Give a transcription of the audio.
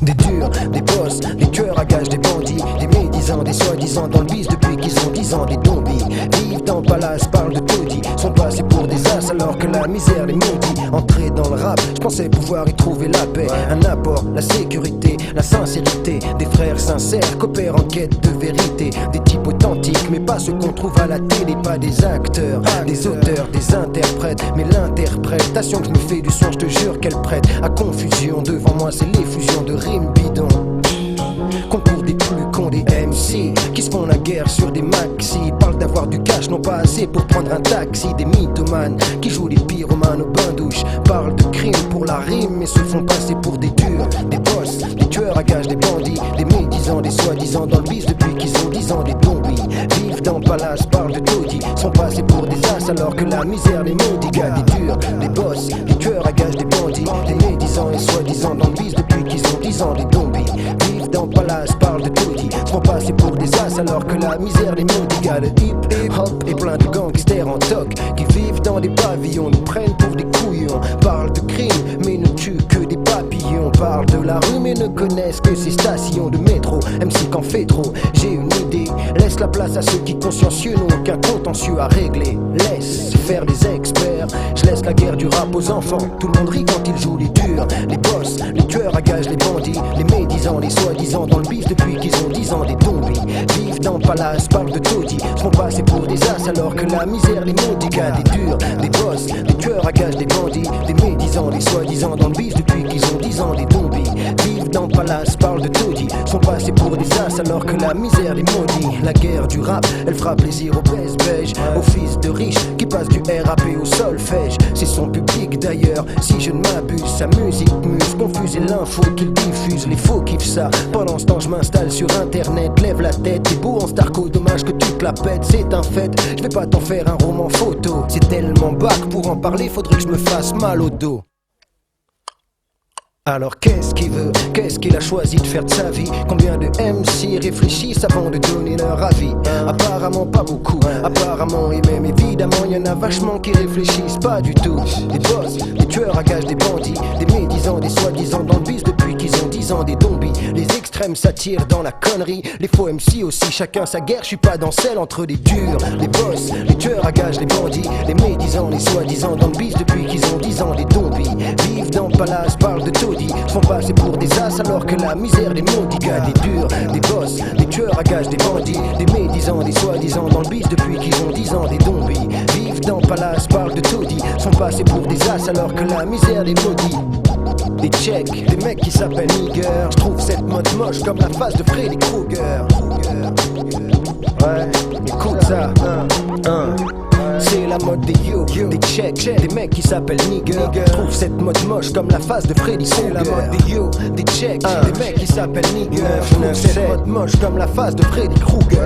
Des durs, des boss, des tueurs à gages, des bandits, des médisants, des soi-disant dans le bis depuis qu'ils ont 10 ans, des zombies. Vivent dans le palace, parlent de taudis, sont passés pour des as alors que la misère les maudit. Entrer dans le rap, je pensais pouvoir y trouver la paix, un apport, la sécurité, la sincérité. Des frères sincères coopèrent en quête de vérité. Des types authentiques, mais pas ceux qu'on trouve à la télé, pas des acteurs, des auteurs, des interprètes. Mais l'interprétation que je me fais du son, je te jure qu'elle prête à confusion. Devant moi c'est l'effusion de rimes bidons. Concours des plus cons des MC qui se font la guerre sur des maxi. Parlent d'avoir du cash, non pas assez pour prendre un taxi. Des mythomanes qui jouent les pyromanes au bain-douche. Parlent de crime pour la rime mais se font passer pour des durs. Des boss, des tueurs à gages, des bandits, des médisants, des soi-disant dans le bis depuis qu'ils ont 10 ans, des zombies. Vivent dans le palace, parlent de taudis, sont passés pour des as alors que la misère les maudit. Gars, des durs, des boss, des tueurs à gages, des bandits, des médisants et soi-disant dans le bis depuis qu'ils ont 10 ans, des zombies. Vivent dans le palace, parlent de taudis, sont passés pour des as alors que la misère les maudit. Gars, le hip-hop et plein de gangsters en toc qui vivent dans des pavillons, nous prennent pour des couillons. Parlent de crime mais ne tuent que des papillons. Parlent de la rue mais ne connaissent que ces stations de métro. MC qu'en fait trop, j'ai une idée. Laisse la place à ceux qui consciencieux n'ont aucun contentieux à régler. Laisse faire les experts, je laisse la guerre du rap aux enfants. Tout le monde rit quand ils jouent les durs. Les boss, les tueurs à gages, les bandits, les médisants, les soi-disant dans le bis depuis qu'ils ont 10 ans, des zombies. Vivent dans le palace, parlent de taudis, sont passés pour des as alors que la misère les maudit. Gars, des durs, des boss, des tueurs à gages, des bandits, des médisants, les soi-disant dans le bis depuis qu'ils ont 10 ans, des zombies. Vivent dans le palace, parlent de taudis, sont passés pour des as alors que la misère les maudit. La guerre du rap, elle fera plaisir aux baisse-beige, aux fils de riches qui passent du RAP au solfège. C'est son public d'ailleurs, si je ne m'abuse. Sa musique muse, confuse et l'info qu'il diffuse. Les faux kiffent ça, pendant ce temps je m'installe sur internet. Lève la tête, t'es beau en starco, dommage que tu te la pètes. C'est un fait, je vais pas t'en faire un roman photo. C'est tellement bac, pour en parler faudrait que je me fasse mal au dos. Alors qu'est-ce qu'il veut? Qu'est-ce qu'il a choisi de faire de sa vie? Combien de MC réfléchissent avant de donner leur avis? Apparemment pas beaucoup, apparemment et même évidemment y'en a vachement qui réfléchissent pas du tout. Des boss, des tueurs à gages, des bandits, des médisants, des soi-disant dans le bis depuis qu'ils ont 10 ans, des zombies. Les extrêmes s'attirent dans la connerie, les faux MC aussi, chacun sa guerre. Je suis pas dans celle entre les durs, les boss, les tueurs à gages, les bandits, les médisants, les soi-disant dans le bis depuis qu'ils ont 10 ans, des zombies. Vivent dans le palace, parlent de taudis, sont passés pour des as alors que la misère les maudit. Gars, des durs, des boss, des tueurs à gages, des bandits, des médisants, des soi-disant dans le bis depuis qu'ils ont 10 ans, des zombies. Vivent dans le palace, parlent de taudis, sont passés pour des as alors que la misère les maudit. Des tchèques, des mecs qui s'appellent nigger. Je trouve cette mode moche comme la face de Freddy Krueger. Ouais, écoute ça, c'est la mode des yo, des tchèques, des mecs qui s'appellent nigger. Je trouve cette mode moche comme la face de Freddy Krueger. C'est la mode des yo, des tchèques, des mecs qui s'appellent nigger. Je trouve cette mode moche comme la face de Freddy Krueger.